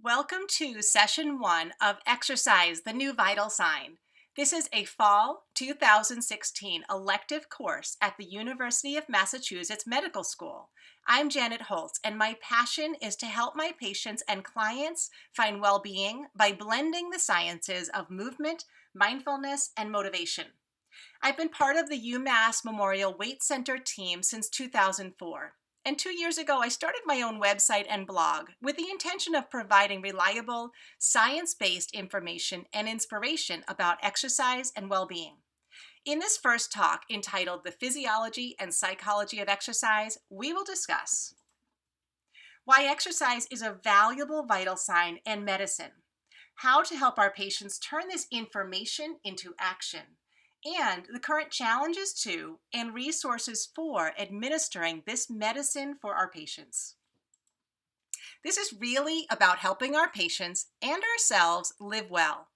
Welcome to session 1 of Exercise, the New Vital Sign. This is a fall 2016 elective course at the University of Massachusetts Medical School. I'm Janet Huehls, and my passion is to help my patients and clients find well-being by blending the sciences of movement, mindfulness, and motivation. I've been part of the UMass Memorial Weight Center team since 2004. And 2 years ago, I started my own website and blog with the intention of providing reliable, science-based information and inspiration about exercise and well-being. In this first talk, entitled The Physiology and Psychology of Exercise, we will discuss why exercise is a valuable vital sign and medicine, how to help our patients turn this information into action, and the current challenges to and resources for administering this medicine for our patients. This is really about helping our patients and ourselves live well.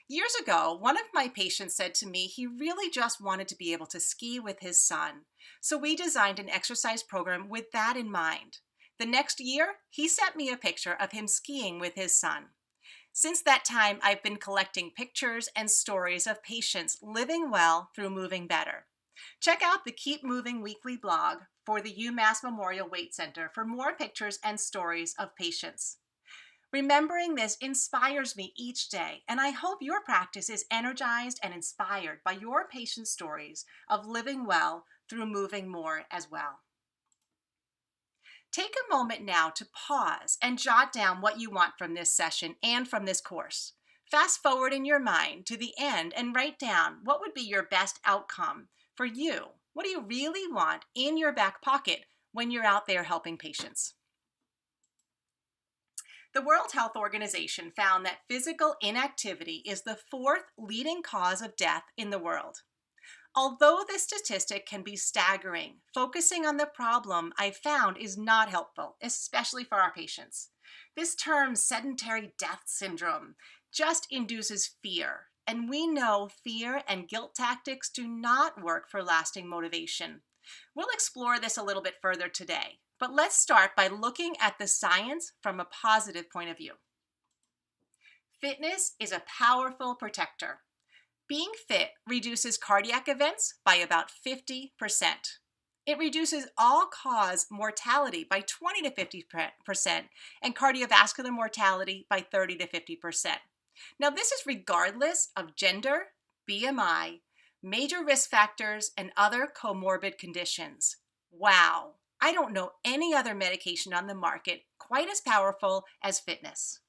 Years ago, one of my patients said to me he really just wanted to be able to ski with his son. So we designed an exercise program with that in mind. The next year, he sent me a picture of him skiing with his son. Since that time, I've been collecting pictures and stories of patients living well through moving better. Check out the Keep Moving weekly blog for the UMass Memorial Weight Center for more pictures and stories of patients. Remembering this inspires me each day, and I hope your practice is energized and inspired by your patient stories of living well through moving more as well. Take a moment now to pause and jot down what you want from this session and from this course. Fast forward in your mind to the end and write down what would be your best outcome for you. What do you really want in your back pocket when you're out there helping patients? The World Health Organization found that physical inactivity is the fourth leading cause of death in the world. Although this statistic can be staggering, focusing on the problem I found is not helpful, especially for our patients. This term, sedentary death syndrome, just induces fear, and we know fear and guilt tactics do not work for lasting motivation. We'll explore this a little bit further today, but let's start by looking at the science from a positive point of view. Fitness is a powerful protector. Being fit reduces cardiac events by about 50%. It reduces all-cause mortality by 20 to 50% and cardiovascular mortality by 30 to 50%. Now, this is regardless of gender, BMI, major risk factors, and other comorbid conditions. Wow, I don't know any other medication on the market quite as powerful as fitness.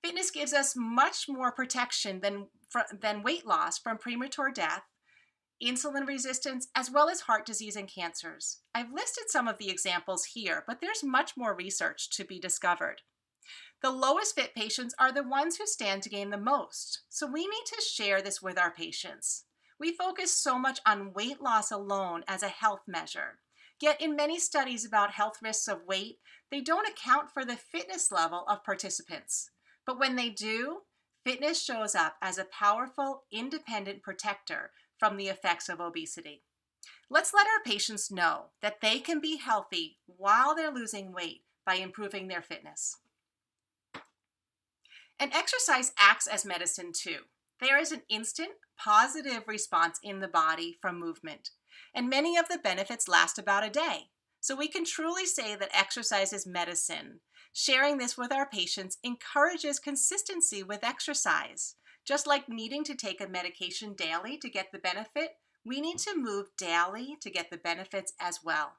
Fitness gives us much more protection than weight loss from premature death, insulin resistance, as well as heart disease and cancers. I've listed some of the examples here, but there's much more research to be discovered. The lowest fit patients are the ones who stand to gain the most, so we need to share this with our patients. We focus so much on weight loss alone as a health measure. Yet in many studies about health risks of weight, they don't account for the fitness level of participants. But when they do, fitness shows up as a powerful, independent protector from the effects of obesity. Let's let our patients know that they can be healthy while they're losing weight by improving their fitness. And exercise acts as medicine too. There is an instant, positive response in the body from movement, and many of the benefits last about a day. So we can truly say that exercise is medicine. Sharing this with our patients encourages consistency with exercise. Just like needing to take a medication daily to get the benefit, we need to move daily to get the benefits as well.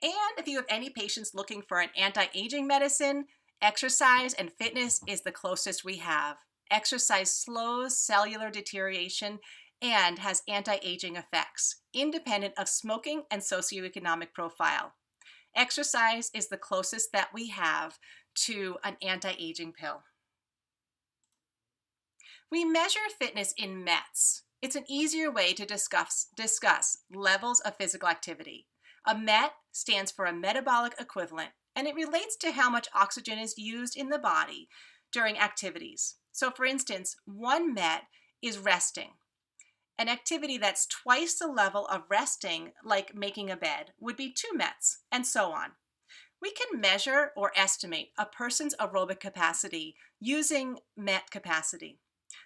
And if you have any patients looking for an anti-aging medicine, exercise and fitness is the closest we have. Exercise slows cellular deterioration and has anti-aging effects, independent of smoking and socioeconomic profile. Exercise is the closest that we have to an anti-aging pill. We measure fitness in METs. It's an easier way to discuss levels of physical activity. A MET stands for a metabolic equivalent, and it relates to how much oxygen is used in the body during activities. So for instance, one MET is resting. An activity that's twice the level of resting, like making a bed, would be 2 METs, and so on. We can measure or estimate a person's aerobic capacity using MET capacity.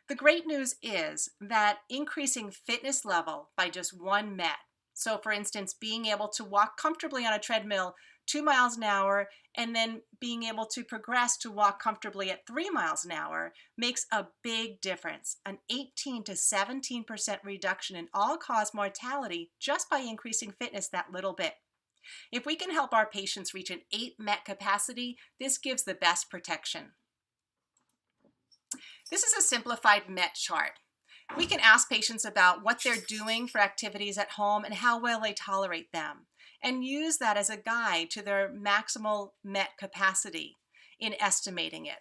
The great news is that increasing fitness level by just one MET, so for instance, being able to walk comfortably on a treadmill 2 miles an hour and then being able to progress to walk comfortably at 3 miles an hour makes a big difference. An 18 to 17% reduction in all-cause mortality just by increasing fitness that little bit. If we can help our patients reach an 8 MET capacity, this gives the best protection. This is a simplified MET chart. We can ask patients about what they're doing for activities at home and how well they tolerate them, and use that as a guide to their maximal MET capacity in estimating it.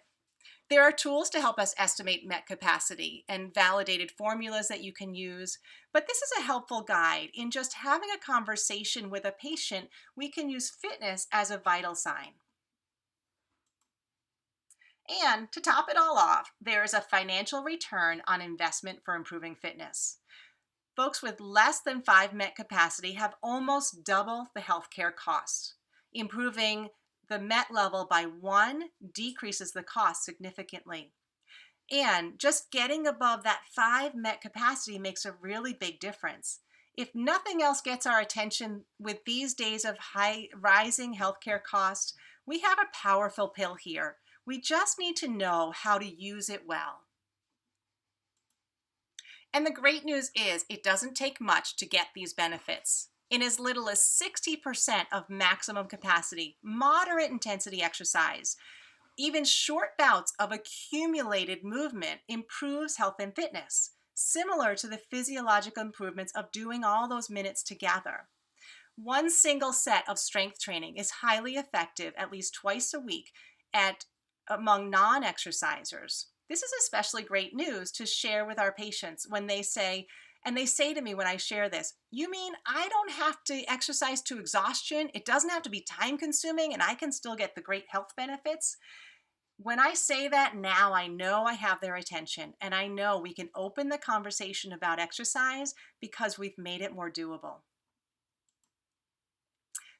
There are tools to help us estimate MET capacity and validated formulas that you can use, but this is a helpful guide. In just having a conversation with a patient, we can use fitness as a vital sign. And to top it all off, there is a financial return on investment for improving fitness. Folks with less than 5 MET capacity have almost double the healthcare cost. Improving the MET level by 1 decreases the cost significantly. And just getting above that 5 MET capacity makes a really big difference. If nothing else gets our attention with these days of high rising healthcare costs, we have a powerful pill here. We just need to know how to use it well. And the great news is it doesn't take much to get these benefits. In as little as 60% of maximum capacity, moderate intensity exercise, even short bouts of accumulated movement improves health and fitness, similar to the physiological improvements of doing all those minutes together. One single set of strength training is highly effective at least twice a week among non-exercisers. This is especially great news to share with our patients when they say to me when I share this, "You mean I don't have to exercise to exhaustion? It doesn't have to be time consuming and I can still get the great health benefits?" When I say that now, I know I have their attention and I know we can open the conversation about exercise because we've made it more doable.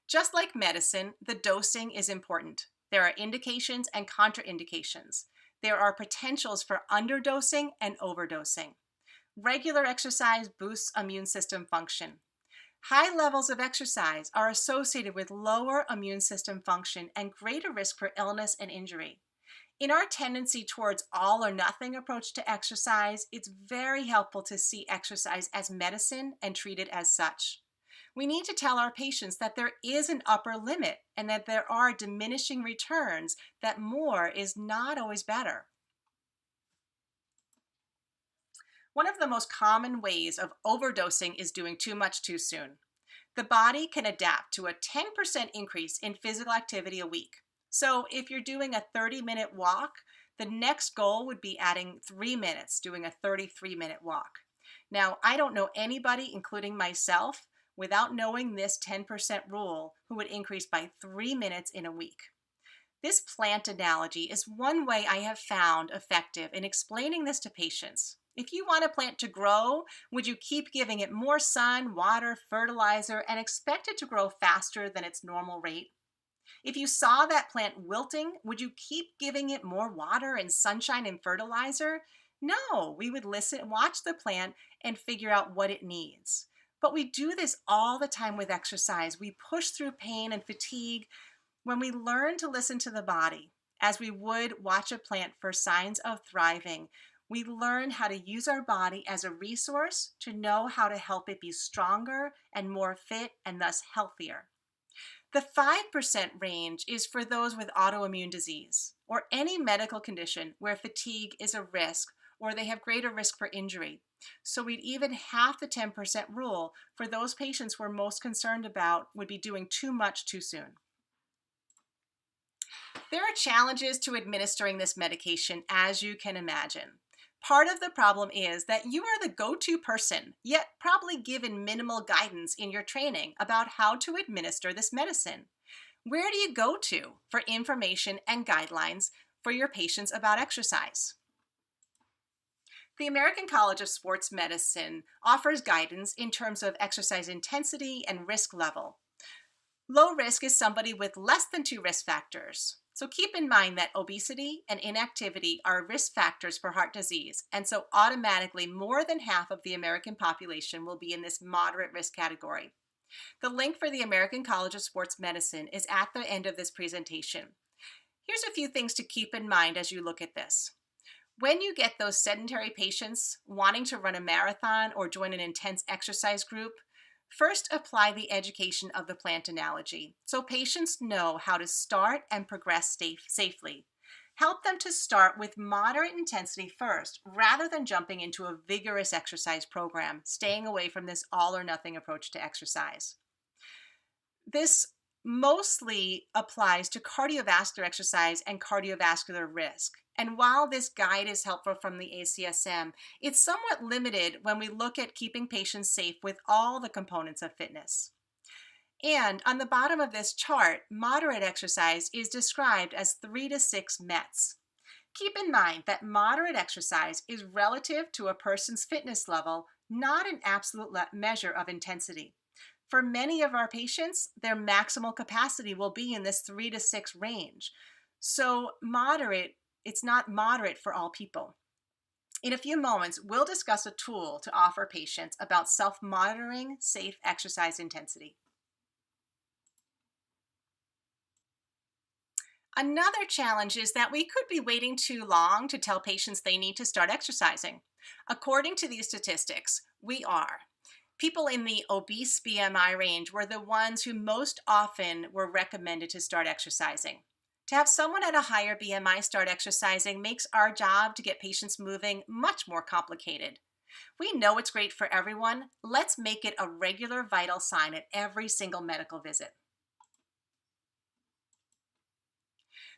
Just like medicine, the dosing is important. There are indications and contraindications. There are potentials for underdosing and overdosing. Regular exercise boosts immune system function. High levels of exercise are associated with lower immune system function and greater risk for illness and injury. In our tendency towards all or nothing approach to exercise, it's very helpful to see exercise as medicine and treat it as such. We need to tell our patients that there is an upper limit and that there are diminishing returns, that more is not always better. One of the most common ways of overdosing is doing too much too soon. The body can adapt to a 10% increase in physical activity a week. So if you're doing a 30-minute walk, the next goal would be adding 3 minutes, doing a 33-minute walk. Now, I don't know anybody, including myself, without knowing this 10% rule, who would increase by 3 minutes in a week. This plant analogy is one way I have found effective in explaining this to patients. If you want a plant to grow, would you keep giving it more sun, water, fertilizer, and expect it to grow faster than its normal rate? If you saw that plant wilting, would you keep giving it more water and sunshine and fertilizer? No, we would listen, watch the plant, and figure out what it needs. But we do this all the time with exercise. We push through pain and fatigue when we learn to listen to the body, as we would watch a plant for signs of thriving. We learn how to use our body as a resource to know how to help it be stronger and more fit and thus healthier. The 5% range is for those with autoimmune disease or any medical condition where fatigue is a risk or they have greater risk for injury. So we'd even half the 10% rule for those patients we're most concerned about would be doing too much too soon. There are challenges to administering this medication, as you can imagine. Part of the problem is that you are the go-to person, yet probably given minimal guidance in your training about how to administer this medicine. Where do you go to for information and guidelines for your patients about exercise? The American College of Sports Medicine offers guidance in terms of exercise intensity and risk level. Low risk is somebody with less than 2 risk factors. So keep in mind that obesity and inactivity are risk factors for heart disease, and so automatically more than half of the American population will be in this moderate risk category. The link for the American College of Sports Medicine is at the end of this presentation. Here's a few things to keep in mind as you look at this. When you get those sedentary patients wanting to run a marathon or join an intense exercise group, first apply the education of the plant analogy so patients know how to start and progress safely. Help them to start with moderate intensity first, rather than jumping into a vigorous exercise program, staying away from this all or nothing approach to exercise. This mostly applies to cardiovascular exercise and cardiovascular risk. And while this guide is helpful from the ACSM, it's somewhat limited when we look at keeping patients safe with all the components of fitness. And on the bottom of this chart, moderate exercise is described as 3 to 6 METs. Keep in mind that moderate exercise is relative to a person's fitness level, not an absolute measure of intensity. For many of our patients, their maximal capacity will be in this 3 to 6 range. So it's not moderate for all people. In a few moments, we'll discuss a tool to offer patients about self-monitoring safe exercise intensity. Another challenge is that we could be waiting too long to tell patients they need to start exercising. According to these statistics, we are. People in the obese BMI range were the ones who most often were recommended to start exercising. To have someone at a higher BMI start exercising makes our job to get patients moving much more complicated. We know it's great for everyone. Let's make it a regular vital sign at every single medical visit.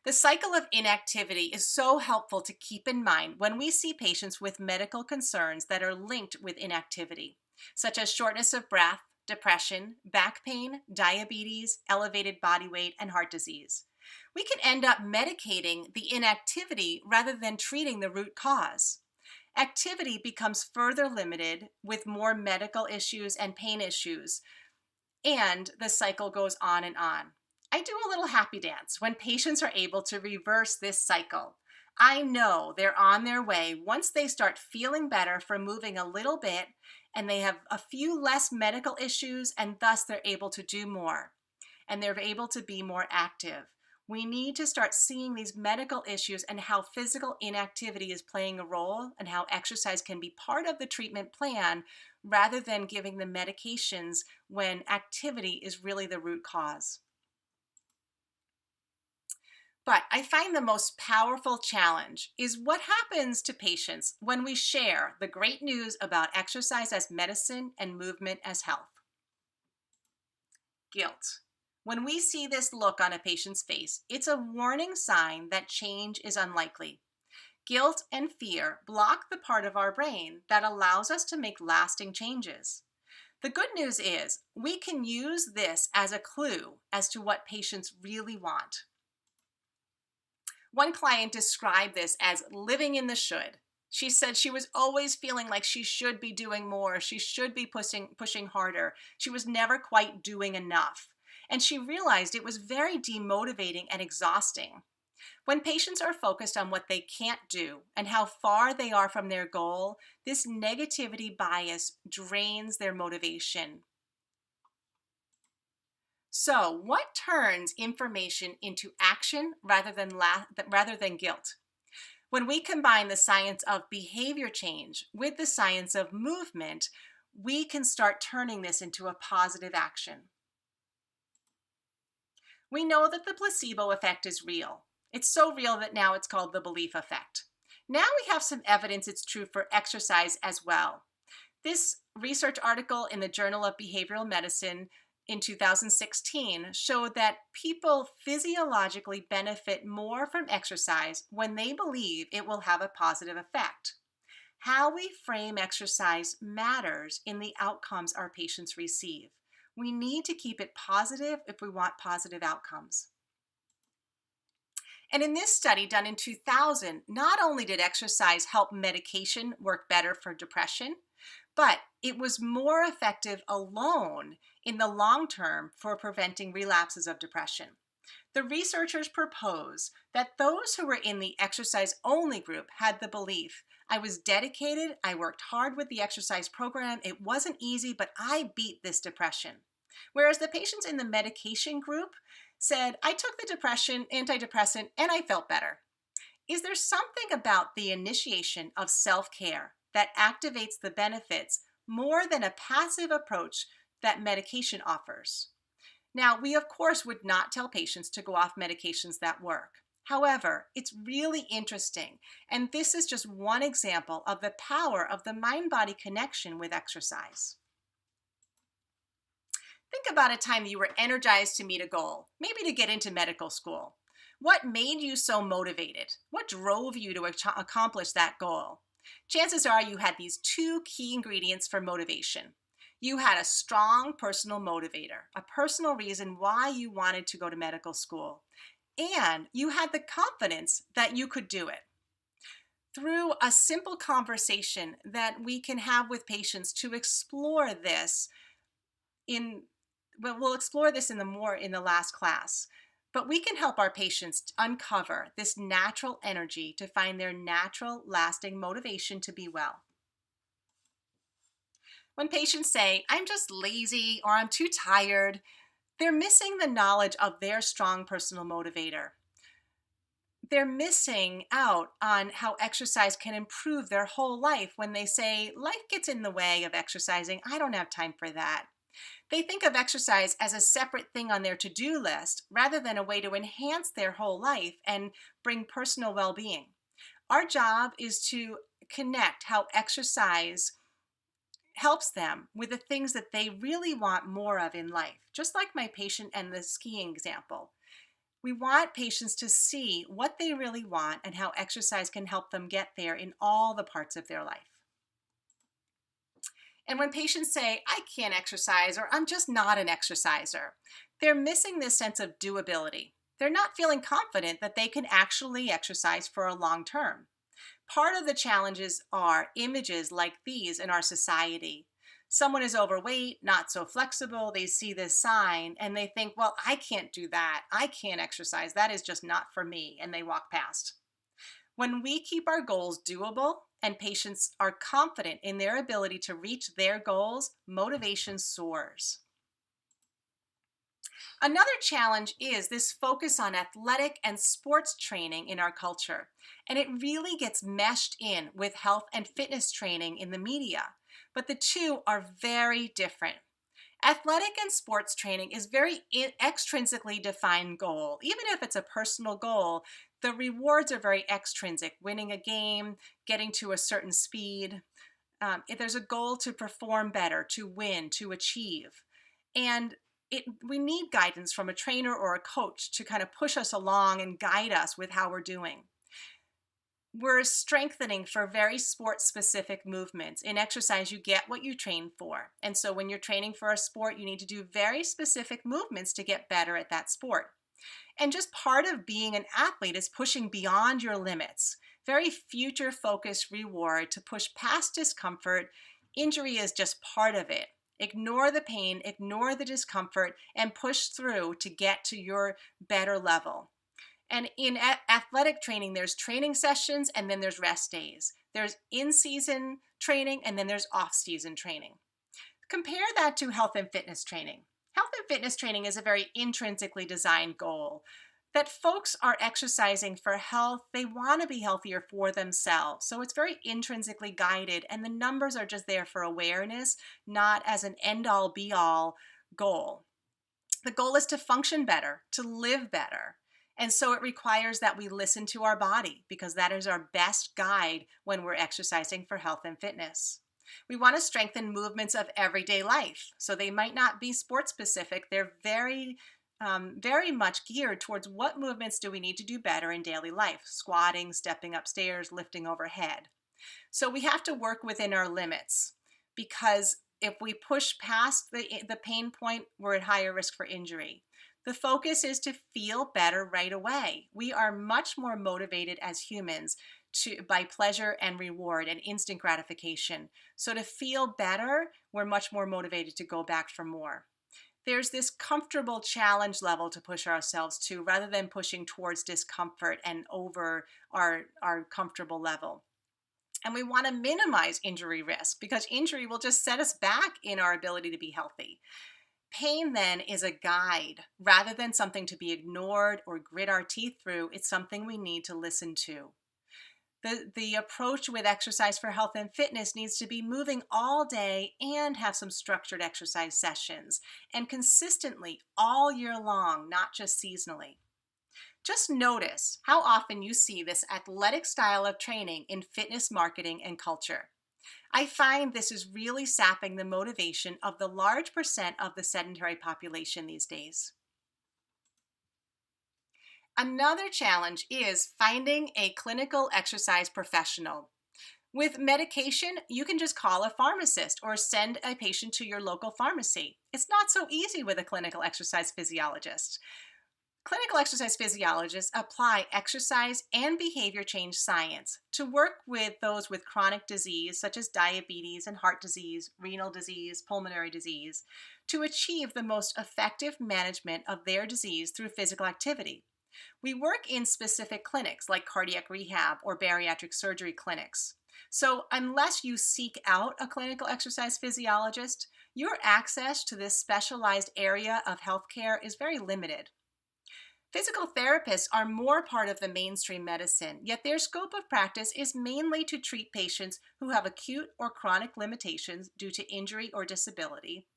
The cycle of inactivity is so helpful to keep in mind when we see patients with medical concerns that are linked with inactivity, such as shortness of breath, depression, back pain, diabetes, elevated body weight, and heart disease. We can end up medicating the inactivity rather than treating the root cause. Activity becomes further limited with more medical issues and pain issues, and the cycle goes on and on. I do a little happy dance when patients are able to reverse this cycle. I know they're on their way once they start feeling better from moving a little bit, and they have a few less medical issues, and thus they're able to do more, and they're able to be more active. We need to start seeing these medical issues and how physical inactivity is playing a role and how exercise can be part of the treatment plan rather than giving them medications when activity is really the root cause. But I find the most powerful challenge is what happens to patients when we share the great news about exercise as medicine and movement as health. Guilt. When we see this look on a patient's face, it's a warning sign that change is unlikely. Guilt and fear block the part of our brain that allows us to make lasting changes. The good news is we can use this as a clue as to what patients really want. One client described this as living in the should. She said she was always feeling like she should be doing more, she should be pushing harder. She was never quite doing enough. And she realized it was very demotivating and exhausting. When patients are focused on what they can't do and how far they are from their goal, this negativity bias drains their motivation. So, what turns information into action rather than guilt? When we combine the science of behavior change with the science of movement, we can start turning this into a positive action. We know that the placebo effect is real. It's so real that now it's called the belief effect. Now we have some evidence it's true for exercise as well. This research article in the Journal of Behavioral Medicine in 2016 showed that people physiologically benefit more from exercise when they believe it will have a positive effect. How we frame exercise matters in the outcomes our patients receive. We need to keep it positive if we want positive outcomes. And in this study done in 2000, not only did exercise help medication work better for depression, but it was more effective alone in the long term for preventing relapses of depression. The researchers propose that those who were in the exercise-only group had the belief, I was dedicated, I worked hard with the exercise program, it wasn't easy, but I beat this depression. Whereas the patients in the medication group said, I took the antidepressant, and I felt better. Is there something about the initiation of self-care that activates the benefits more than a passive approach that medication offers? Now, we of course would not tell patients to go off medications that work. However, it's really interesting, and this is just one example of the power of the mind-body connection with exercise. Think about a time you were energized to meet a goal, maybe to get into medical school. What made you so motivated? What drove you to accomplish that goal? Chances are you had these two key ingredients for motivation. You had a strong personal motivator, a personal reason why you wanted to go to medical school, and you had the confidence that you could do it. Through a simple conversation that we can have with patients to explore this we'll explore this in the last class, but we can help our patients uncover this natural energy to find their natural, lasting motivation to be well. When patients say, I'm just lazy or I'm too tired, they're missing the knowledge of their strong personal motivator. They're missing out on how exercise can improve their whole life when they say, life gets in the way of exercising, I don't have time for that. They think of exercise as a separate thing on their to-do list rather than a way to enhance their whole life and bring personal well-being. Our job is to connect how exercise helps them with the things that they really want more of in life. Just like my patient and the skiing example. We want patients to see what they really want and how exercise can help them get there in all the parts of their life. And when patients say, I can't exercise, or I'm just not an exerciser, they're missing this sense of doability. They're not feeling confident that they can actually exercise for a long term. Part of the challenges are images like these in our society. Someone is overweight, not so flexible, they see this sign and they think, well, I can't do that. I can't exercise. That is just not for me. And they walk past. When we keep our goals doable and patients are confident in their ability to reach their goals, motivation soars. Another challenge is this focus on athletic and sports training in our culture, and it really gets meshed in with health and fitness training in the media, but the two are very different. Athletic and sports training is very extrinsically defined goal. Even if it's a personal goal, the rewards are very extrinsic, winning a game, getting to a certain speed. If there's a goal to perform better, to win, to achieve. And we need guidance from a trainer or a coach to kind of push us along and guide us with how we're doing. We're strengthening for very sport-specific movements. In exercise, you get what you train for. And so when you're training for a sport, you need to do very specific movements to get better at that sport. And just part of being an athlete is pushing beyond your limits. Very future-focused reward to push past discomfort. Injury is just part of it. Ignore the pain, ignore the discomfort, and push through to get to your better level. And in athletic training, there's training sessions and then there's rest days. There's in-season training and then there's off-season training. Compare that to health and fitness training. Health and fitness training is a very intrinsically designed goal. That folks are exercising for health, they want to be healthier for themselves. So it's very intrinsically guided and the numbers are just there for awareness, not as an end-all be-all goal. The goal is to function better, to live better. And so it requires that we listen to our body because that is our best guide when we're exercising for health and fitness. We want to strengthen movements of everyday life. So they might not be sports specific. They're very much geared towards what movements do we need to do better in daily life. Squatting, stepping upstairs, lifting overhead. So we have to work within our limits because if we push past the pain point, we're at higher risk for injury. The focus is to feel better right away. We are much more motivated as humans by pleasure and reward and instant gratification. So to feel better, we're much more motivated to go back for more. There's this comfortable challenge level to push ourselves to rather than pushing towards discomfort and over our comfortable level. And we want to minimize injury risk because injury will just set us back in our ability to be healthy. Pain then is a guide rather than something to be ignored or grit our teeth through. It's something we need to listen to. The approach with exercise for health and fitness needs to be moving all day and have some structured exercise sessions and consistently all year long, not just seasonally. Just notice how often you see this athletic style of training in fitness marketing and culture. I find this is really sapping the motivation of the large percent of the sedentary population these days. Another challenge is finding a clinical exercise professional. With medication, you can just call a pharmacist or send a patient to your local pharmacy. It's not so easy with a clinical exercise physiologist. Clinical exercise physiologists apply exercise and behavior change science to work with those with chronic disease such as diabetes and heart disease, renal disease, pulmonary disease, to achieve the most effective management of their disease through physical activity. We work in specific clinics like cardiac rehab or bariatric surgery clinics. So unless you seek out a clinical exercise physiologist, your access to this specialized area of healthcare is very limited. Physical therapists are more part of the mainstream medicine, yet their scope of practice is mainly to treat patients who have acute or chronic limitations due to injury or disability.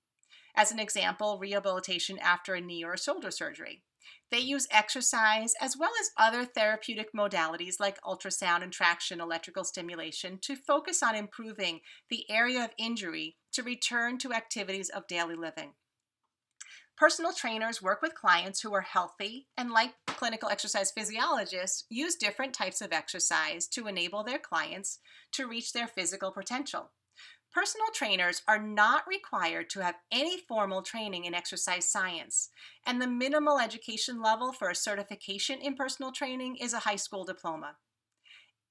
As an example, rehabilitation after a knee or shoulder surgery. They use exercise as well as other therapeutic modalities like ultrasound and traction electrical stimulation to focus on improving the area of injury to return to activities of daily living. Personal trainers work with clients who are healthy and, like clinical exercise physiologists, use different types of exercise to enable their clients to reach their physical potential. Personal trainers are not required to have any formal training in exercise science, and the minimal education level for a certification in personal training is a high school diploma.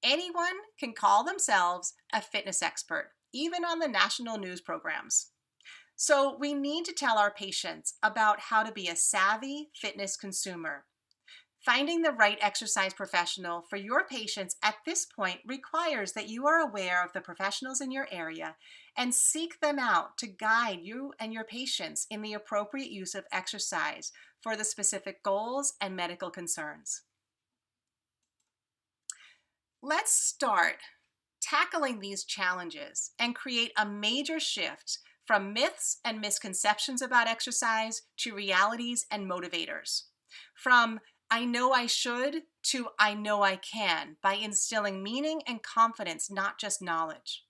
Anyone can call themselves a fitness expert, even on the national news programs. So we need to tell our patients about how to be a savvy fitness consumer. Finding the right exercise professional for your patients at this point requires that you are aware of the professionals in your area and seek them out to guide you and your patients in the appropriate use of exercise for the specific goals and medical concerns. Let's start tackling these challenges and create a major shift from myths and misconceptions about exercise to realities and motivators. From I know I should to I know I can by instilling meaning and confidence, not just knowledge.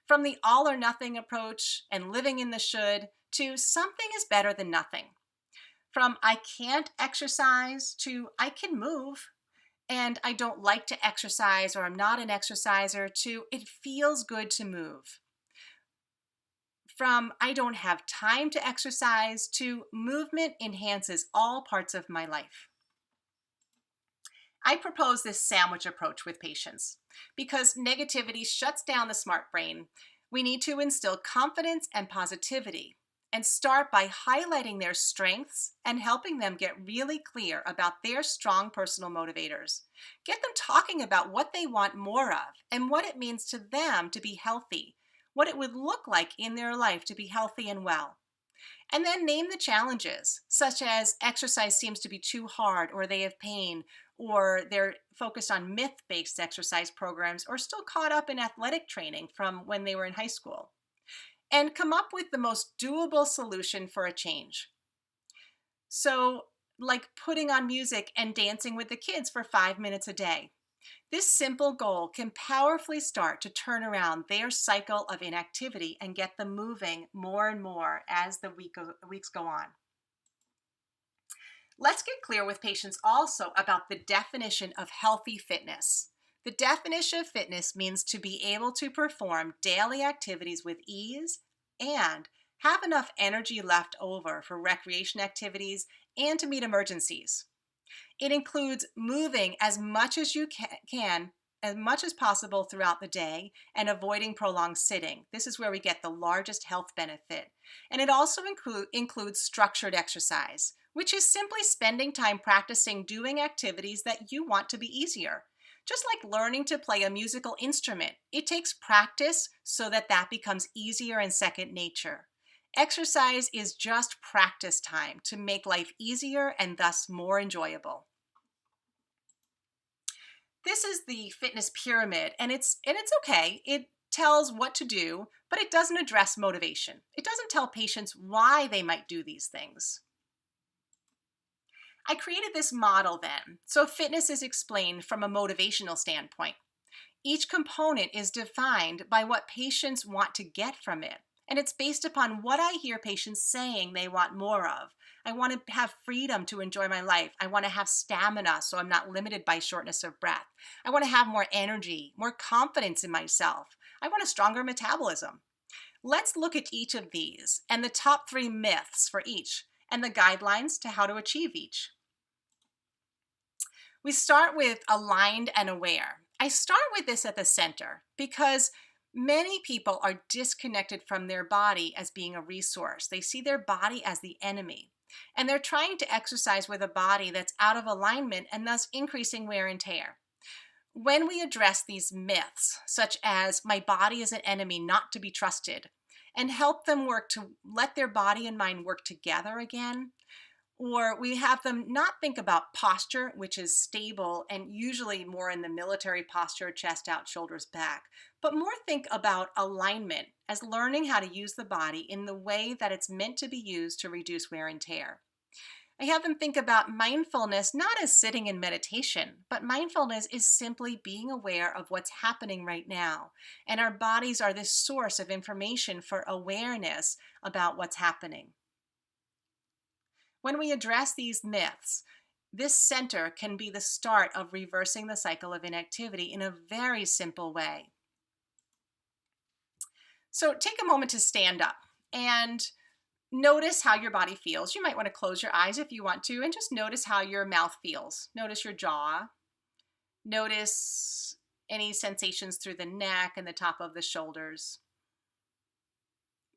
From the all or nothing approach and living in the should to something is better than nothing. From I can't exercise to I can move and I don't like to exercise or I'm not an exerciser to it feels good to move. From I don't have time to exercise to movement enhances all parts of my life. I propose this sandwich approach with patients because negativity shuts down the smart brain. We need to instill confidence and positivity and start by highlighting their strengths and helping them get really clear about their strong personal motivators. Get them talking about what they want more of and what it means to them to be healthy, what it would look like in their life to be healthy and well. And then name the challenges, such as exercise seems to be too hard, or they have pain, or they're focused on myth-based exercise programs, or still caught up in athletic training from when they were in high school. And come up with the most doable solution for a change. So, like putting on music and dancing with the kids for 5 minutes a day. This simple goal can powerfully start to turn around their cycle of inactivity and get them moving more and more as the weeks go on. Let's get clear with patients also about the definition of healthy fitness. The definition of fitness means to be able to perform daily activities with ease and have enough energy left over for recreation activities and to meet emergencies. It includes moving as much as you can as much as possible throughout the day and avoiding prolonged sitting. This is where we get the largest health benefit. And it also includes structured exercise, which is simply spending time practicing doing activities that you want to be easier. Just like learning to play a musical instrument, it takes practice so that that becomes easier and second nature. Exercise is just practice time to make life easier and thus more enjoyable. This is the fitness pyramid, and it's okay. It tells what to do, but it doesn't address motivation. It doesn't tell patients why they might do these things. I created this model then, so fitness is explained from a motivational standpoint. Each component is defined by what patients want to get from it, and it's based upon what I hear patients saying they want more of. I want to have freedom to enjoy my life. I want to have stamina so I'm not limited by shortness of breath. I want to have more energy, more confidence in myself. I want a stronger metabolism. Let's look at each of these and the top 3 myths for each and the guidelines to how to achieve each. We start with aligned and aware. I start with this at the center because many people are disconnected from their body as being a resource. They see their body as the enemy, and they're trying to exercise with a body that's out of alignment and thus increasing wear and tear. When we address these myths, such as my body is an enemy not to be trusted, and help them work to let their body and mind work together again, or we have them not think about posture, which is stable and usually more in the military posture, chest out, shoulders back, but more think about alignment as learning how to use the body in the way that it's meant to be used to reduce wear and tear. I have them think about mindfulness not as sitting in meditation, but mindfulness is simply being aware of what's happening right now. And our bodies are this source of information for awareness about what's happening. When we address these myths, this center can be the start of reversing the cycle of inactivity in a very simple way. So take a moment to stand up and notice how your body feels. You might want to close your eyes if you want to and just notice how your mouth feels. Notice your jaw. Notice any sensations through the neck and the top of the shoulders.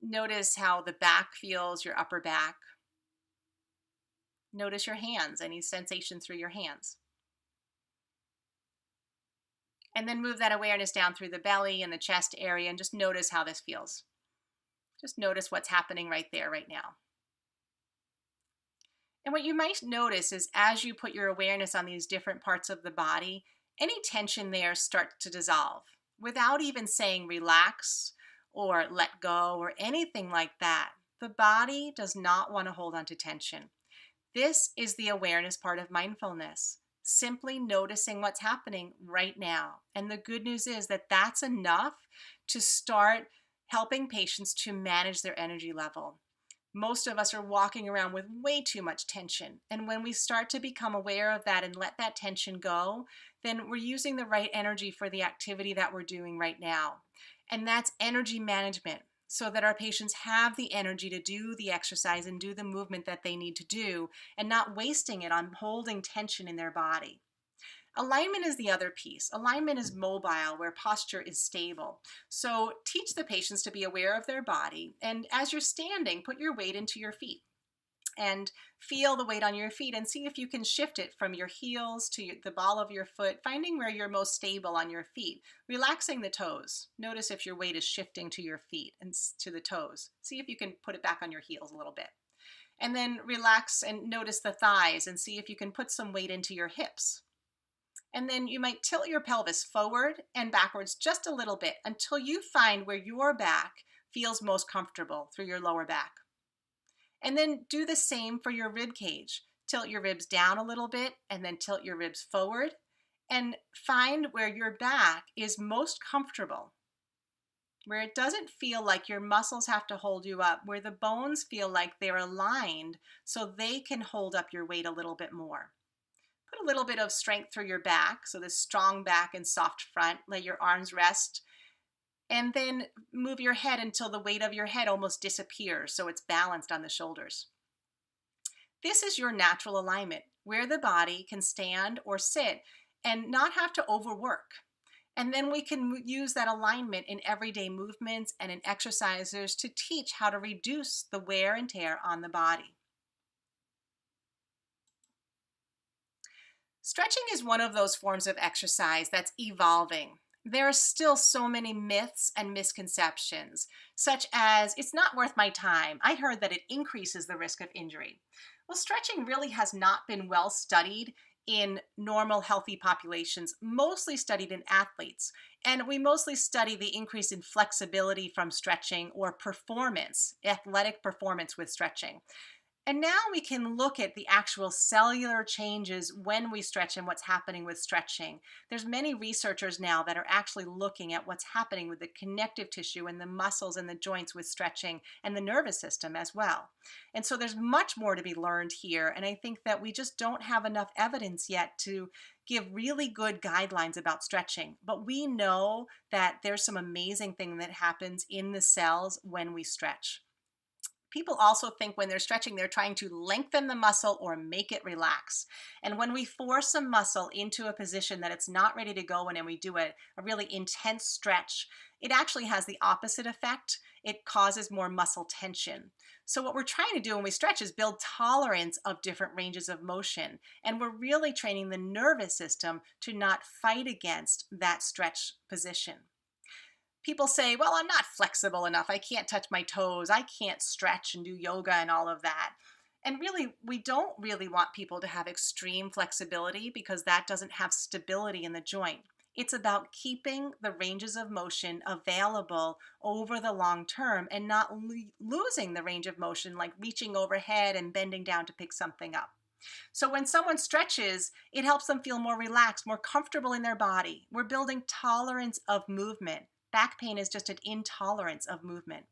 Notice how the back feels, your upper back. Notice your hands, any sensation through your hands. And then move that awareness down through the belly and the chest area and just notice how this feels. Just notice what's happening right there, right now. And what you might notice is as you put your awareness on these different parts of the body, any tension there starts to dissolve without even saying relax or let go or anything like that. The body does not want to hold on to tension. This is the awareness part of mindfulness, simply noticing what's happening right now. And the good news is that that's enough to start helping patients to manage their energy level. Most of us are walking around with way too much tension. And when we start to become aware of that and let that tension go, then we're using the right energy for the activity that we're doing right now. And that's energy management, so that our patients have the energy to do the exercise and do the movement that they need to do and not wasting it on holding tension in their body. Alignment is the other piece. Alignment is mobile, where posture is stable. So teach the patients to be aware of their body, and as you're standing, put your weight into your feet and feel the weight on your feet and see if you can shift it from your heels to the ball of your foot, finding where you're most stable on your feet, relaxing the toes. Notice if your weight is shifting to your feet and to the toes. See if you can put it back on your heels a little bit. And then relax and notice the thighs and see if you can put some weight into your hips. And then you might tilt your pelvis forward and backwards just a little bit until you find where your back feels most comfortable through your lower back. And then do the same for your rib cage. Tilt your ribs down a little bit and then tilt your ribs forward and find where your back is most comfortable, where it doesn't feel like your muscles have to hold you up, where the bones feel like they're aligned so they can hold up your weight a little bit more. Put a little bit of strength through your back, so this strong back and soft front. Let your arms rest. And then move your head until the weight of your head almost disappears, so it's balanced on the shoulders. This is your natural alignment, where the body can stand or sit and not have to overwork. And then we can use that alignment in everyday movements and in exercises to teach how to reduce the wear and tear on the body. Stretching is one of those forms of exercise that's evolving. There are still so many myths and misconceptions, such as it's not worth my time. I heard that it increases the risk of injury. Well, stretching really has not been well studied in normal, healthy populations, mostly studied in athletes. And we mostly study the increase in flexibility from stretching or performance, athletic performance with stretching. And now we can look at the actual cellular changes when we stretch and what's happening with stretching. There's many researchers now that are actually looking at what's happening with the connective tissue and the muscles and the joints with stretching and the nervous system as well. And so there's much more to be learned here. And I think that we just don't have enough evidence yet to give really good guidelines about stretching. But we know that there's some amazing thing that happens in the cells when we stretch. People also think when they're stretching, they're trying to lengthen the muscle or make it relax. And when we force a muscle into a position that it's not ready to go in and we do a really intense stretch, it actually has the opposite effect. It causes more muscle tension. So what we're trying to do when we stretch is build tolerance of different ranges of motion. And we're really training the nervous system to not fight against that stretch position. People say, well, I'm not flexible enough. I can't touch my toes. I can't stretch and do yoga and all of that. And really, we don't really want people to have extreme flexibility because that doesn't have stability in the joint. It's about keeping the ranges of motion available over the long term and not losing the range of motion, like reaching overhead and bending down to pick something up. So when someone stretches, it helps them feel more relaxed, more comfortable in their body. We're building tolerance of movement. Back pain is just an intolerance of movement.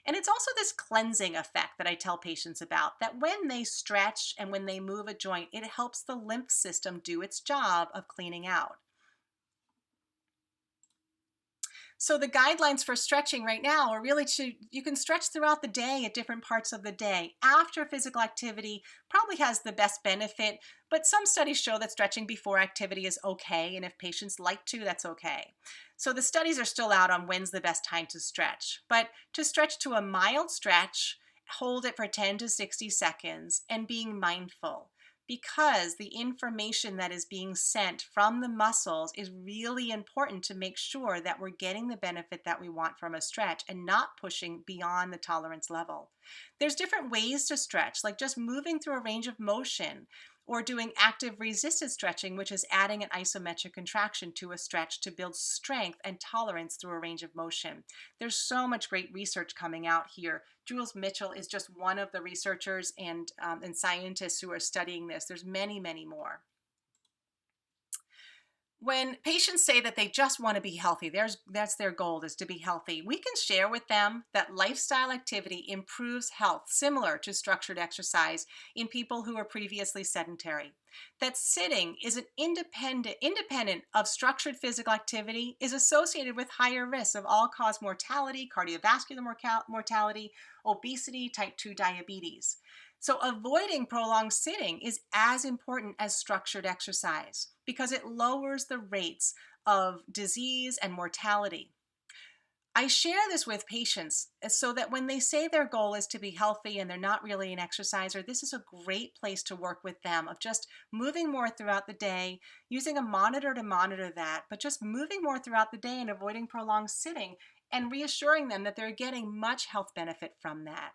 And it's also this cleansing effect that I tell patients about, that when they stretch and when they move a joint, it helps the lymph system do its job of cleaning out. So the guidelines for stretching right now are really you can stretch throughout the day at different parts of the day. After physical activity probably has the best benefit, but some studies show that stretching before activity is okay, and if patients like to, that's okay. So the studies are still out on when's the best time to stretch. But to stretch to a mild stretch, hold it for 10 to 60 seconds and being mindful, because the information that is being sent from the muscles is really important to make sure that we're getting the benefit that we want from a stretch and not pushing beyond the tolerance level. There's different ways to stretch, like just moving through a range of motion, or doing active resisted stretching, which is adding an isometric contraction to a stretch to build strength and tolerance through a range of motion. There's so much great research coming out here. Jules Mitchell is just one of the researchers and scientists who are studying this. There's many, many more. When patients say that they just want to be healthy, that's their goal, is to be healthy. We can share with them that lifestyle activity improves health, similar to structured exercise in people who were previously sedentary. That sitting is an independent of structured physical activity, is associated with higher risks of all-cause mortality, cardiovascular mortality, obesity, type 2 diabetes. So avoiding prolonged sitting is as important as structured exercise because it lowers the rates of disease and mortality. I share this with patients so that when they say their goal is to be healthy and they're not really an exerciser, this is a great place to work with them, of just moving more throughout the day, using a monitor to monitor that, but just moving more throughout the day and avoiding prolonged sitting, and reassuring them that they're getting much health benefit from that.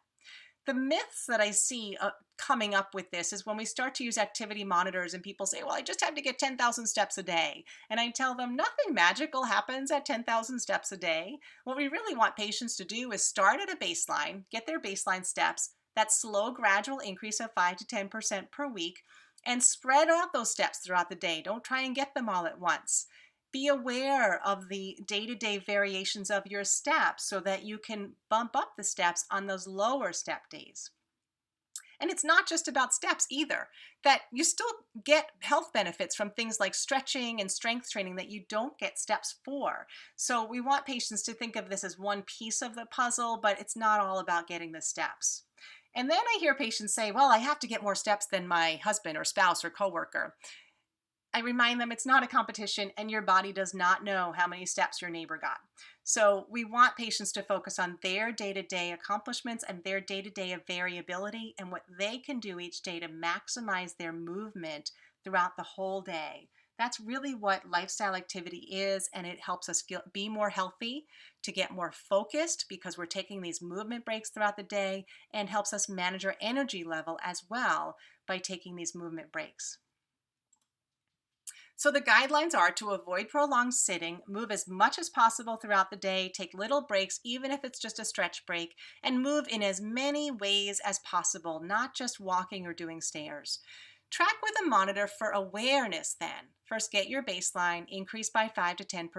The myths that I see coming up with this is when we start to use activity monitors and people say, well, I just have to get 10,000 steps a day. And I tell them nothing magical happens at 10,000 steps a day. What we really want patients to do is start at a baseline, get their baseline steps, that slow gradual increase of 5 to 10% per week, and spread out those steps throughout the day. Don't try and get them all at once. Be aware of the day-to-day variations of your steps so that you can bump up the steps on those lower step days. And it's not just about steps either, that you still get health benefits from things like stretching and strength training that you don't get steps for. So we want patients to think of this as one piece of the puzzle, but it's not all about getting the steps. And then I hear patients say, well, I have to get more steps than my husband or spouse or coworker. I remind them it's not a competition and your body does not know how many steps your neighbor got. So we want patients to focus on their day-to-day accomplishments and their day-to-day variability and what they can do each day to maximize their movement throughout the whole day. That's really what lifestyle activity is, and it helps us be more healthy, to get more focused because we're taking these movement breaks throughout the day, and helps us manage our energy level as well by taking these movement breaks. So the guidelines are to avoid prolonged sitting, move as much as possible throughout the day, take little breaks, even if it's just a stretch break, and move in as many ways as possible, not just walking or doing stairs. Track with a monitor for awareness then. First, get your baseline, increase by 5 to 10%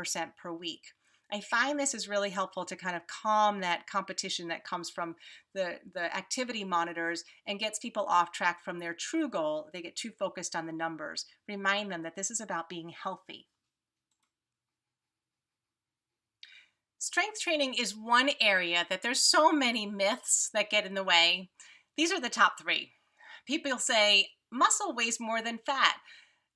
per week. I find this is really helpful to kind of calm that competition that comes from the activity monitors and gets people off track from their true goal. They get too focused on the numbers. Remind them that this is about being healthy. Strength training is one area that there's so many myths that get in the way. These are the top 3. People say muscle weighs more than fat.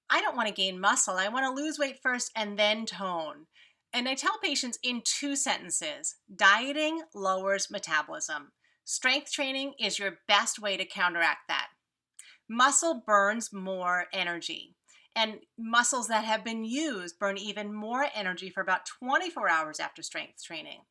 I don't want to gain muscle. I want to lose weight first and then tone. And I tell patients in 2 sentences, dieting lowers metabolism. Strength training is your best way to counteract that. Muscle burns more energy. And muscles that have been used burn even more energy for about 24 hours after strength training.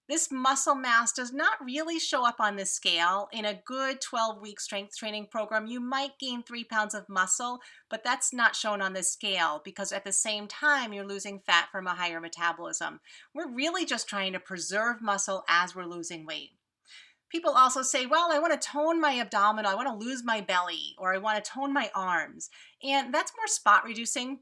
This muscle mass does not really show up on this scale. In a good 12-week strength training program, you might gain 3 pounds of muscle, but that's not shown on this scale because at the same time, you're losing fat from a higher metabolism. We're really just trying to preserve muscle as we're losing weight. People also say, well, I want to tone my abdominal, I want to lose my belly, or I want to tone my arms. And that's more spot reducing.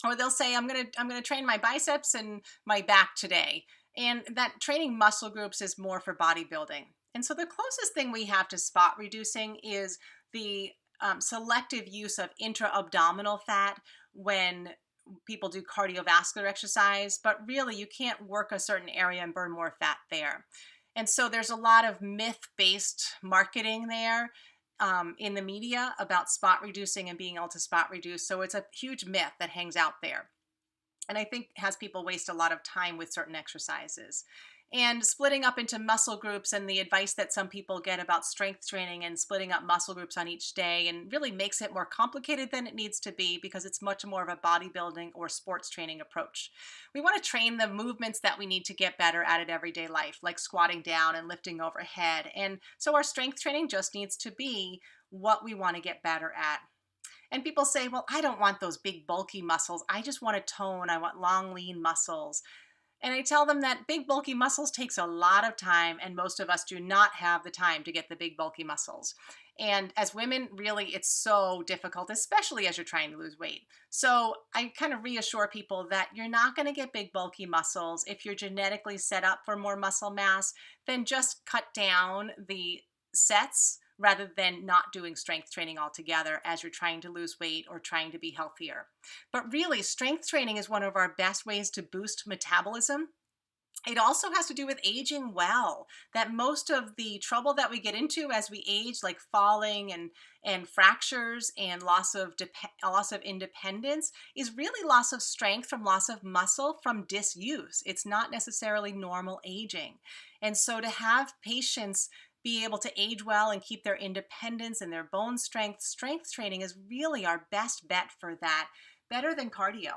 Or they'll say, I'm gonna train my biceps and my back today. And that training muscle groups is more for bodybuilding. And so the closest thing we have to spot reducing is the selective use of intra-abdominal fat when people do cardiovascular exercise, but really you can't work a certain area and burn more fat there. And so there's a lot of myth-based marketing there in the media about spot reducing and being able to spot reduce. So it's a huge myth that hangs out there. And I think has people waste a lot of time with certain exercises. And splitting up into muscle groups and the advice that some people get about strength training and splitting up muscle groups on each day and really makes it more complicated than it needs to be because it's much more of a bodybuilding or sports training approach. We want to train the movements that we need to get better at in everyday life, like squatting down and lifting overhead. And so our strength training just needs to be what we want to get better at. And people say, well, I don't want those big bulky muscles. I just want to tone. I want long, lean muscles. And I tell them that big bulky muscles takes a lot of time, and most of us do not have the time to get the big bulky muscles. And as women, really, it's so difficult, especially as you're trying to lose weight. So I kind of reassure people that you're not going to get big bulky muscles. If you're genetically set up for more muscle mass, then just cut down the sets rather than not doing strength training altogether as you're trying to lose weight or trying to be healthier. But really, strength training is one of our best ways to boost metabolism. It also has to do with aging well, that most of the trouble that we get into as we age, like falling and fractures and loss of independence, is really loss of strength from loss of muscle from disuse. It's not necessarily normal aging. And so to have patients be able to age well and keep their independence and their bone strength, strength training is really our best bet for that, better than cardio.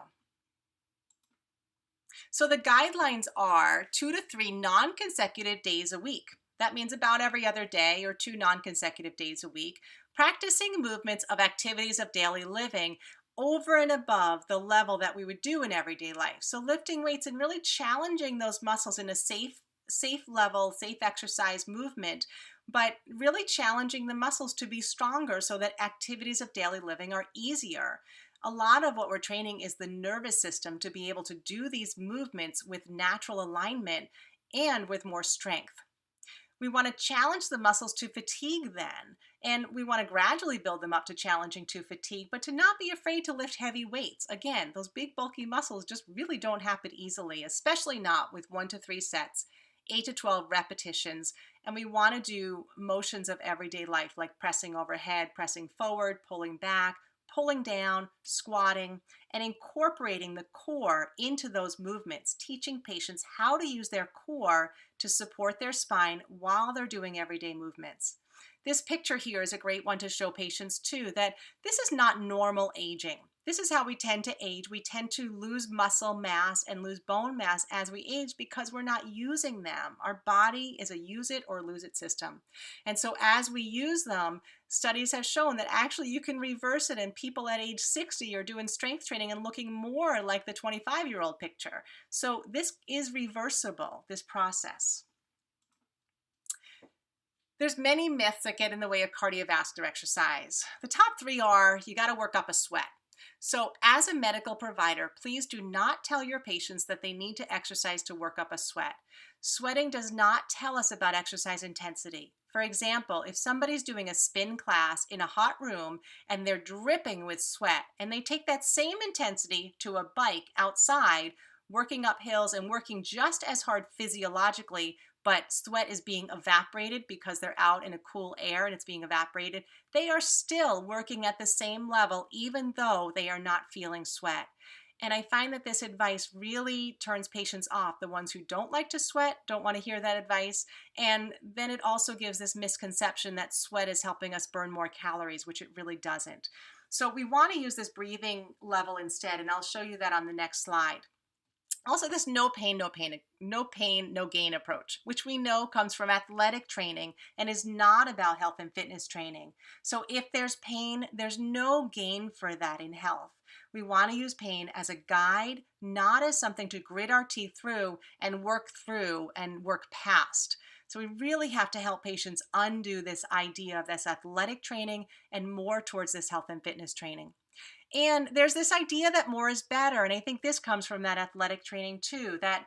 So the guidelines are 2 to 3 non-consecutive days a week. That means about every other day or 2 non-consecutive days a week, practicing movements of activities of daily living over and above the level that we would do in everyday life. So lifting weights and really challenging those muscles in a safe level, safe exercise movement, but really challenging the muscles to be stronger so that activities of daily living are easier. A lot of what we're training is the nervous system to be able to do these movements with natural alignment and with more strength. We want to challenge the muscles to fatigue then, and we want to gradually build them up to challenging to fatigue, but to not be afraid to lift heavy weights. Again, those big bulky muscles just really don't happen easily, especially not with 1 to 3 sets. 8 to 12 repetitions, and we want to do motions of everyday life like pressing overhead, pressing forward, pulling back, pulling down, squatting, and incorporating the core into those movements, teaching patients how to use their core to support their spine while they're doing everyday movements. This picture here is a great one to show patients too that this is not normal aging. This is how we tend to age. We tend to lose muscle mass and lose bone mass as we age because we're not using them. Our body is a use it or lose it system. And so as we use them, studies have shown that actually you can reverse it, and people at age 60 are doing strength training and looking more like the 25-year-old picture. So this is reversible, this process. There's many myths that get in the way of cardiovascular exercise. The top three are you got to work up a sweat. So as a medical provider, please do not tell your patients that they need to exercise to work up a sweat. Sweating does not tell us about exercise intensity. For example, if somebody's doing a spin class in a hot room and they're dripping with sweat and they take that same intensity to a bike outside, working up hills and working just as hard physiologically, but sweat is being evaporated because they're out in a cool air and it's being evaporated, they are still working at the same level even though they are not feeling sweat. And I find that this advice really turns patients off. The ones who don't like to sweat don't want to hear that advice. And then it also gives this misconception that sweat is helping us burn more calories, which it really doesn't. So we want to use this breathing level instead, and I'll show you that on the next slide. Also, this no pain, no gain approach, which we know comes from athletic training and is not about health and fitness training. So if there's pain, there's no gain for that in health. We want to use pain as a guide, not as something to grit our teeth through and work past. So we really have to help patients undo this idea of this athletic training and more towards this health and fitness training. And there's this idea that more is better. And I think this comes from that athletic training too, that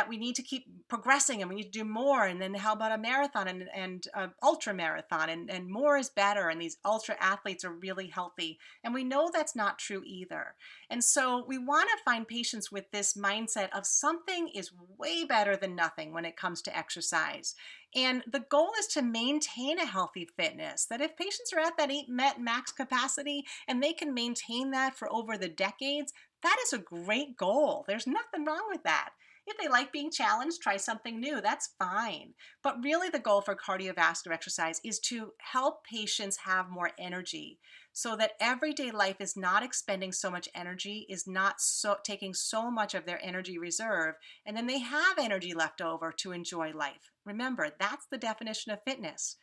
we need to keep progressing and we need to do more. And then how about a marathon and ultra marathon, and more is better. And these ultra athletes are really healthy. And we know that's not true either. And so we want to find patients with this mindset of something is way better than nothing when it comes to exercise. And the goal is to maintain a healthy fitness, that if patients are at that max capacity and they can maintain that for over the decades, that is a great goal. There's nothing wrong with that. If they like being challenged, try something new. That's fine. But really the goal for cardiovascular exercise is to help patients have more energy so that everyday life is not expending so much energy, is not taking so much of their energy reserve, and then they have energy left over to enjoy life. Remember, that's the definition of fitness.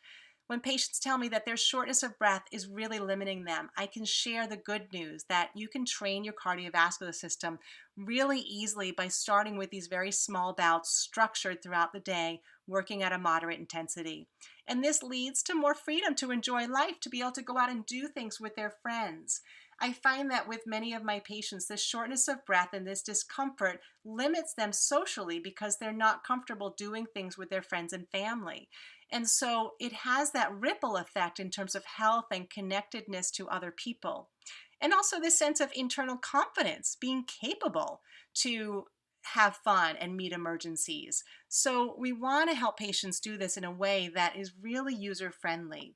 When patients tell me that their shortness of breath is really limiting them, I can share the good news that you can train your cardiovascular system really easily by starting with these very small bouts structured throughout the day, working at a moderate intensity. And this leads to more freedom to enjoy life, to be able to go out and do things with their friends. I find that with many of my patients, this shortness of breath and this discomfort limits them socially because they're not comfortable doing things with their friends and family. And so it has that ripple effect in terms of health and connectedness to other people. And also this sense of internal confidence, being capable to have fun and meet emergencies. So we want to help patients do this in a way that is really user-friendly.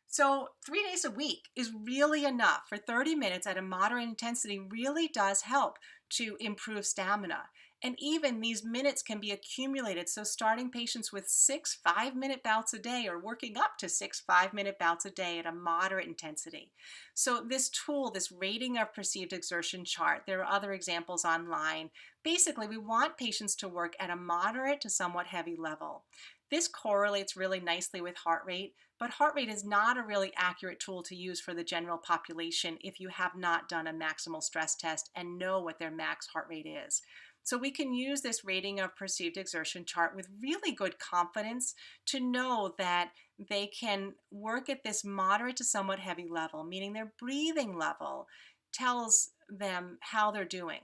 So 3 days a week is really enough. For 30 minutes at a moderate intensity really does help to improve stamina. And even these minutes can be accumulated. So starting patients with 6 5-minute bouts a day, or working up to 6 5-minute bouts a day at a moderate intensity. So this tool, this rating of perceived exertion chart, there are other examples online. Basically, we want patients to work at a moderate to somewhat heavy level. This correlates really nicely with heart rate, but heart rate is not a really accurate tool to use for the general population if you have not done a maximal stress test and know what their max heart rate is. So we can use this rating of perceived exertion chart with really good confidence to know that they can work at this moderate to somewhat heavy level, meaning their breathing level tells them how they're doing.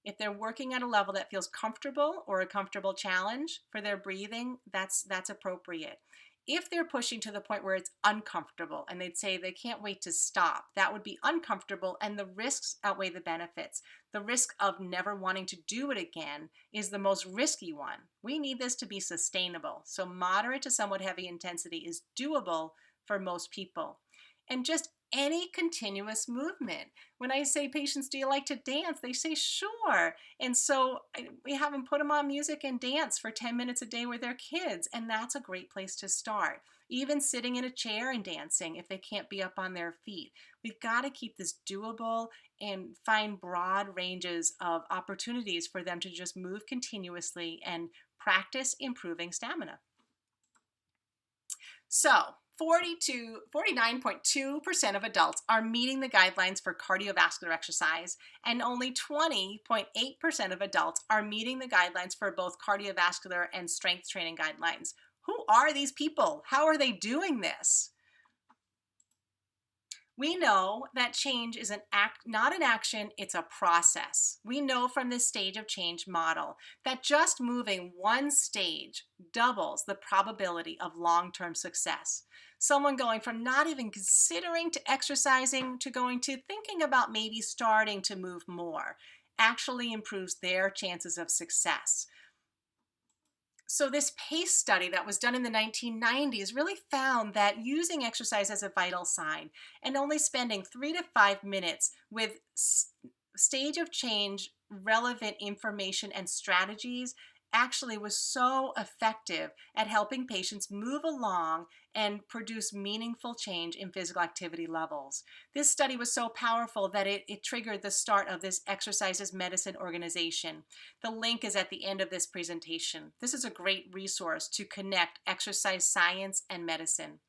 If they're working at a level that feels comfortable or a comfortable challenge for their breathing, that's appropriate. If they're pushing to the point where it's uncomfortable and they'd say they can't wait to stop, that would be uncomfortable, and the risks outweigh the benefits. The risk of never wanting to do it again is the most risky one. We need this to be sustainable. So moderate to somewhat heavy intensity is doable for most people. And just any continuous movement. When I say, patients, do you like to dance? They say, sure. And so we have them put them on music and dance for 10 minutes a day with their kids. And that's a great place to start. Even sitting in a chair and dancing if they can't be up on their feet. We've got to keep this doable and find broad ranges of opportunities for them to just move continuously and practice improving stamina. So 49.2% of adults are meeting the guidelines for cardiovascular exercise, and only 20.8% of adults are meeting the guidelines for both cardiovascular and strength training guidelines. Who are these people? How are they doing this? We know that change is not an action, it's a process. We know from this stage of change model that just moving one stage doubles the probability of long-term success. Someone going from not even considering to exercising to going to thinking about maybe starting to move more actually improves their chances of success. So this PACE study that was done in the 1990s really found that using exercise as a vital sign and only spending 3 to 5 minutes with stage of change relevant information and strategies actually was so effective at helping patients move along and produce meaningful change in physical activity levels. This study was so powerful that it triggered the start of this Exercise as Medicine organization. The link is at the end of this presentation. This is a great resource to connect exercise science and medicine.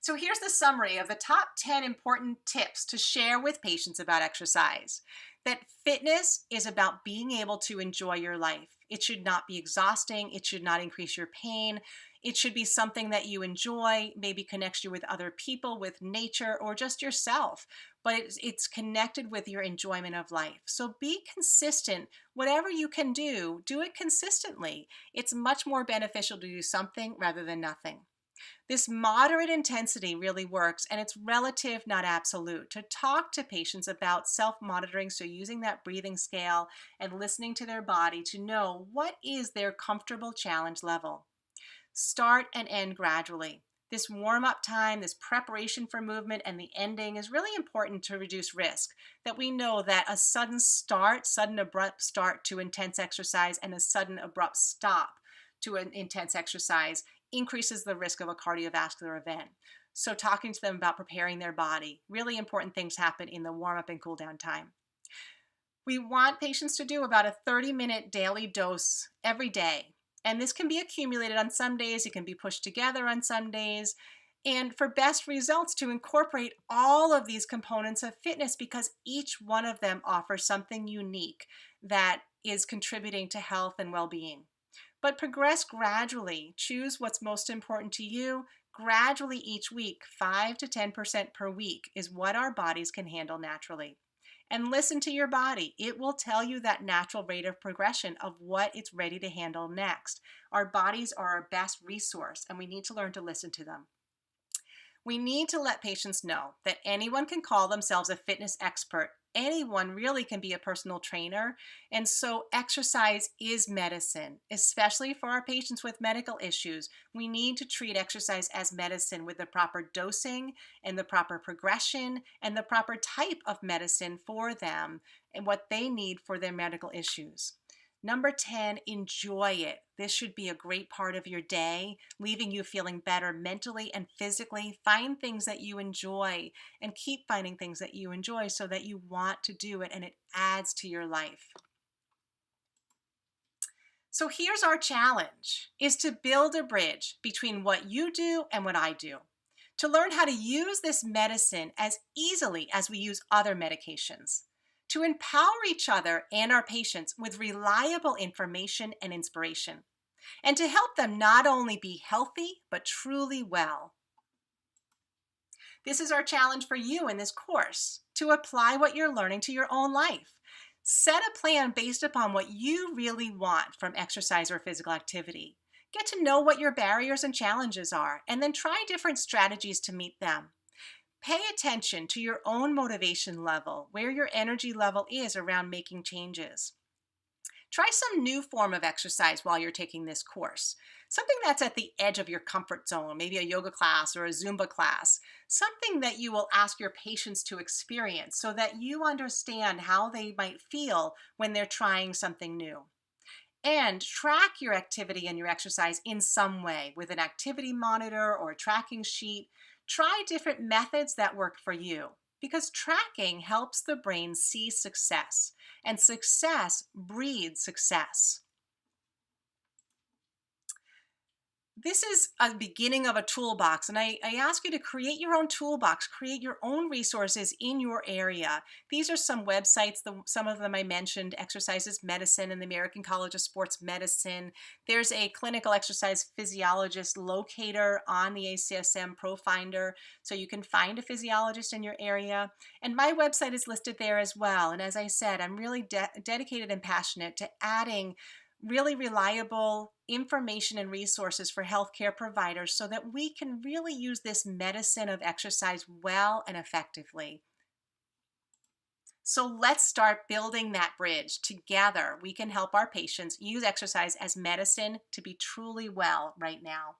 So here's the summary of the top 10 important tips to share with patients about exercise. That fitness is about being able to enjoy your life. It should not be exhausting. It should not increase your pain. It should be something that you enjoy, maybe connects you with other people, with nature, or just yourself. But it's connected with your enjoyment of life. So be consistent. Whatever you can do it consistently. It's much more beneficial to do something rather than nothing. This moderate intensity really works, and it's relative, not absolute. To talk to patients about self-monitoring, so using that breathing scale and listening to their body to know what is their comfortable challenge level. Start and end gradually. This warm-up time, this preparation for movement, and the ending is really important to reduce risk. That we know that a sudden abrupt start to intense exercise and a sudden abrupt stop to an intense exercise increases the risk of a cardiovascular event. So talking to them about preparing their body, really important things happen in the warm-up and cool-down time. We want patients to do about a 30-minute daily dose every day. And this can be accumulated on some days, it can be pushed together on some days. And for best results, to incorporate all of these components of fitness, because each one of them offers something unique that is contributing to health and well-being. But progress gradually. Choose what's most important to you. Gradually each week, 5 to 10% per week is what our bodies can handle naturally. And listen to your body. It will tell you that natural rate of progression of what it's ready to handle next. Our bodies are our best resource, and we need to learn to listen to them. We need to let patients know that anyone can call themselves a fitness expert. Anyone really can be a personal trainer. And so exercise is medicine, especially for our patients with medical issues. We need to treat exercise as medicine with the proper dosing and the proper progression and the proper type of medicine for them and what they need for their medical issues. Number 10, enjoy it. This should be a great part of your day, leaving you feeling better mentally and physically. Find things that you enjoy and keep finding things that you enjoy so that you want to do it and it adds to your life. So here's our challenge, is to build a bridge between what you do and what I do. To learn how to use this medicine as easily as we use other medications. To empower each other and our patients with reliable information and inspiration, and to help them not only be healthy, but truly well. This is our challenge for you in this course, to apply what you're learning to your own life. Set a plan based upon what you really want from exercise or physical activity. Get to know what your barriers and challenges are, and then try different strategies to meet them. Pay attention to your own motivation level, where your energy level is around making changes. Try some new form of exercise while you're taking this course. Something that's at the edge of your comfort zone, maybe a yoga class or a Zumba class. Something that you will ask your patients to experience so that you understand how they might feel when they're trying something new. And track your activity and your exercise in some way with an activity monitor or a tracking sheet. Try different methods that work for you because tracking helps the brain see success, and success breeds success. This is a beginning of a toolbox, and I ask you to create your own toolbox, create your own resources in your area. These are some websites, some of them I mentioned: Exercises Medicine and the American College of Sports Medicine. There's a clinical exercise physiologist locator on the ACSM ProFinder, so you can find a physiologist in your area. And my website is listed there as well. And as I said, I'm really dedicated and passionate to adding really reliable information and resources for healthcare providers so that we can really use this medicine of exercise well and effectively. So let's start building that bridge. Together, we can help our patients use exercise as medicine to be truly well right now.